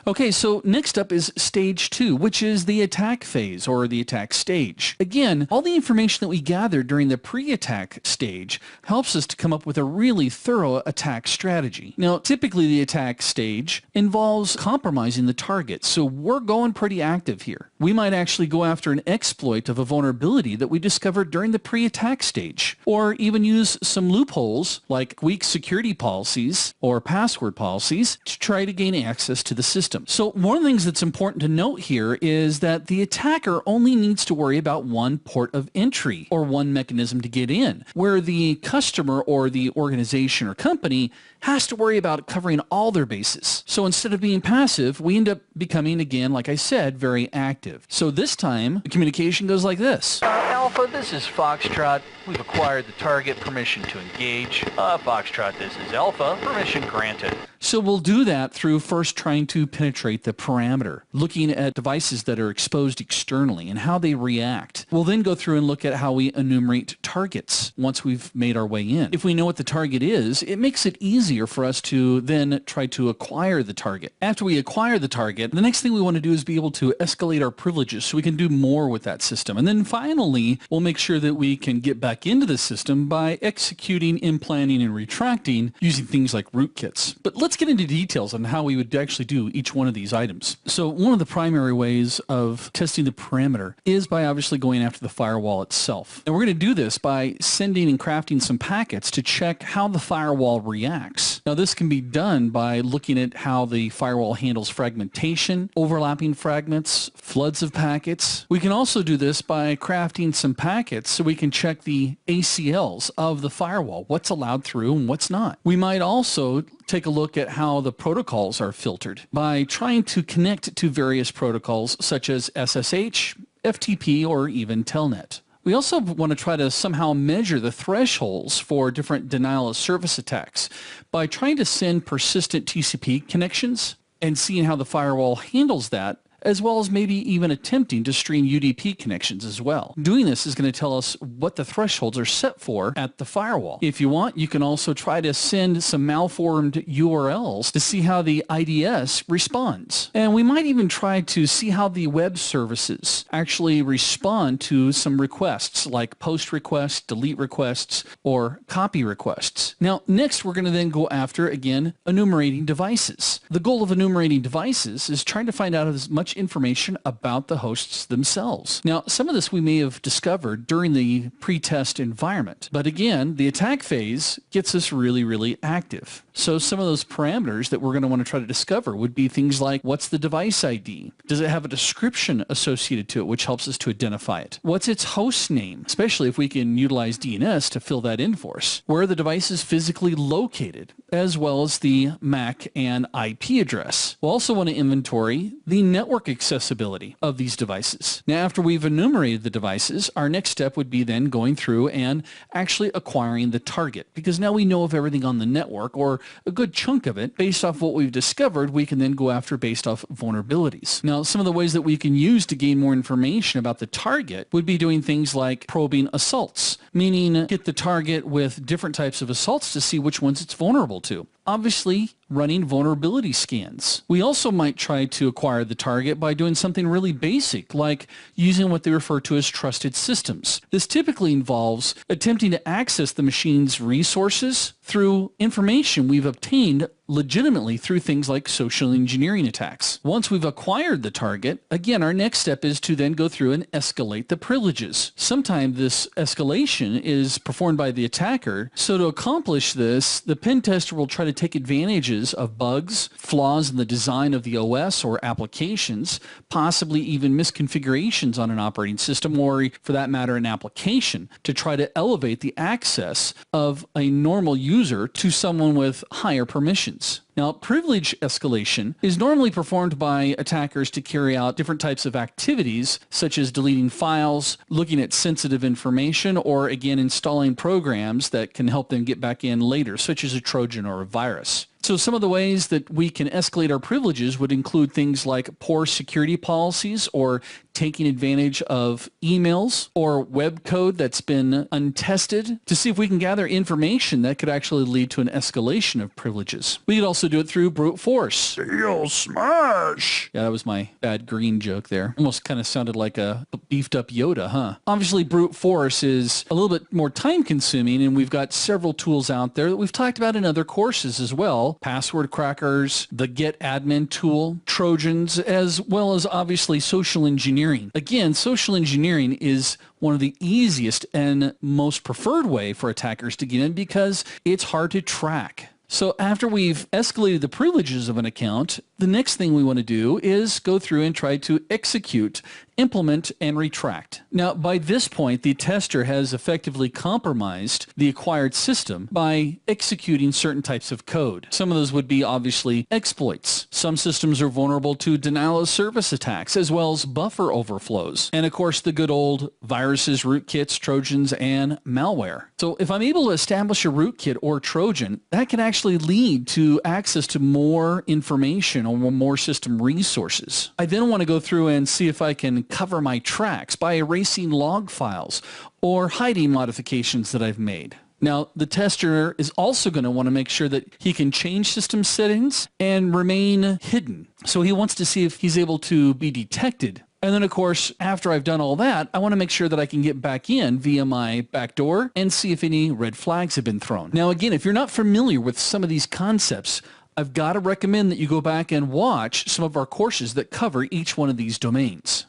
Okay, so next up is stage 2, which is the attack phase or the attack stage. Again, all the information that we gathered during the pre-attack stage helps us to come up with a really thorough attack strategy. Now, typically the attack stage involves compromising the target, so we're going pretty active here. We might actually go after an exploit of a vulnerability that we discovered during the pre-attack stage, or even use some loopholes like weak security policies or password policies to try to gain access to the system. So one of the things that's important to note here is that the attacker only needs to worry about one port of entry or one mechanism to get in, where the customer or the organization or company has to worry about covering all their bases. So instead of being passive, we end up becoming, again, like I said, very active. So this time, the communication goes like this. Alpha, this is Foxtrot. We've acquired the target, permission to engage. Foxtrot, this is Alpha, permission granted. So we'll do that through first trying to penetrate the parameter, looking at devices that are exposed externally and how they react. We'll then go through and look at how we enumerate targets once we've made our way in. If we know what the target is, it makes it easier for us to then try to acquire the target. After we acquire the target, the next thing we want to do is be able to escalate our privileges so we can do more with that system. And then finally, we'll make sure that we can get back into the system by executing, implanting, and retracting using things like rootkits. But let's get into details on how we would actually do each one of these items. So one of the primary ways of testing the parameter is by obviously going after the firewall itself. And we're going to do this by sending and crafting some packets to check how the firewall reacts. Now this can be done by looking at how the firewall handles fragmentation, overlapping fragments, floods of packets. We can also do this by crafting some packets so we can check the ACLs of the firewall, what's allowed through and what's not. We might also take a look at how the protocols are filtered by trying to connect to various protocols such as SSH, FTP, or even Telnet. We also want to try to somehow measure the thresholds for different denial of service attacks by trying to send persistent TCP connections and seeing how the firewall handles that, as well as maybe even attempting to stream UDP connections as well. Doing this is going to tell us what the thresholds are set for at the firewall. If you want, you can also try to send some malformed URLs to see how the IDS responds. And we might even try to see how the web services actually respond to some requests like post requests, delete requests, or copy requests. Now, next we're going to then go after, again, enumerating devices. The goal of enumerating devices is trying to find out as much information about the hosts themselves. Now, some of this we may have discovered during the pre-test environment, but again, the attack phase gets us really, really active. So some of those parameters that we're going to want to try to discover would be things like, what's the device ID? Does it have a description associated to it, which helps us to identify it? What's its host name, especially if we can utilize DNS to fill that in for us? Where are the devices physically located, as well as the MAC and IP address? We'll also want to inventory the network accessibility of these devices. Now, after we've enumerated the devices, our next step would be then going through and actually acquiring the target, because now we know of everything on the network, or a good chunk of it. Based off what we've discovered, we can then go after based off vulnerabilities. Now, some of the ways that we can use to gain more information about the target would be doing things like probing assaults, meaning hit the target with different types of assaults to see which ones it's vulnerable to. Obviously, running vulnerability scans. We also might try to acquire the target by doing something really basic, like using what they refer to as trusted systems. This typically involves attempting to access the machine's resources through information we've obtained legitimately through things like social engineering attacks. Once we've acquired the target, again, our next step is to then go through and escalate the privileges. Sometimes this escalation is performed by the attacker, so to accomplish this, the pen tester will try to take advantages of bugs, flaws in the design of the OS or applications, possibly even misconfigurations on an operating system, or for that matter, an application, to try to elevate the access of a normal user to someone with higher permissions. Now, privilege escalation is normally performed by attackers to carry out different types of activities, such as deleting files, looking at sensitive information, or again, installing programs that can help them get back in later, such as a Trojan or a virus. So some of the ways that we can escalate our privileges would include things like poor security policies or taking advantage of emails or web code that's been untested to see if we can gather information that could actually lead to an escalation of privileges. We could also do it through brute force. Steel smash! Yeah, that was my bad green joke there. Almost kind of sounded like a beefed up Yoda, huh? Obviously, brute force is a little bit more time consuming, and we've got several tools out there that we've talked about in other courses as well. Password crackers, the Get Admin tool, Trojans, as well as obviously social engineering. Again, social engineering is one of the easiest and most preferred way for attackers to get in because it's hard to track. So after we've escalated the privileges of an account, the next thing we want to do is go through and try to execute, implement, and retract. Now, by this point, the tester has effectively compromised the acquired system by executing certain types of code. Some of those would be obviously exploits. Some systems are vulnerable to denial of service attacks, as well as buffer overflows. And of course, the good old viruses, rootkits, Trojans, and malware. So if I'm able to establish a rootkit or Trojan, that can actually lead to access to more information or more system resources. I then want to go through and see if I can cover my tracks by erasing log files or hiding modifications that I've made. Now, the tester is also going to want to make sure that he can change system settings and remain hidden. So he wants to see if he's able to be detected. And then, of course, after I've done all that, I want to make sure that I can get back in via my backdoor and see if any red flags have been thrown. Now, again, if you're not familiar with some of these concepts, I've got to recommend that you go back and watch some of our courses that cover each one of these domains.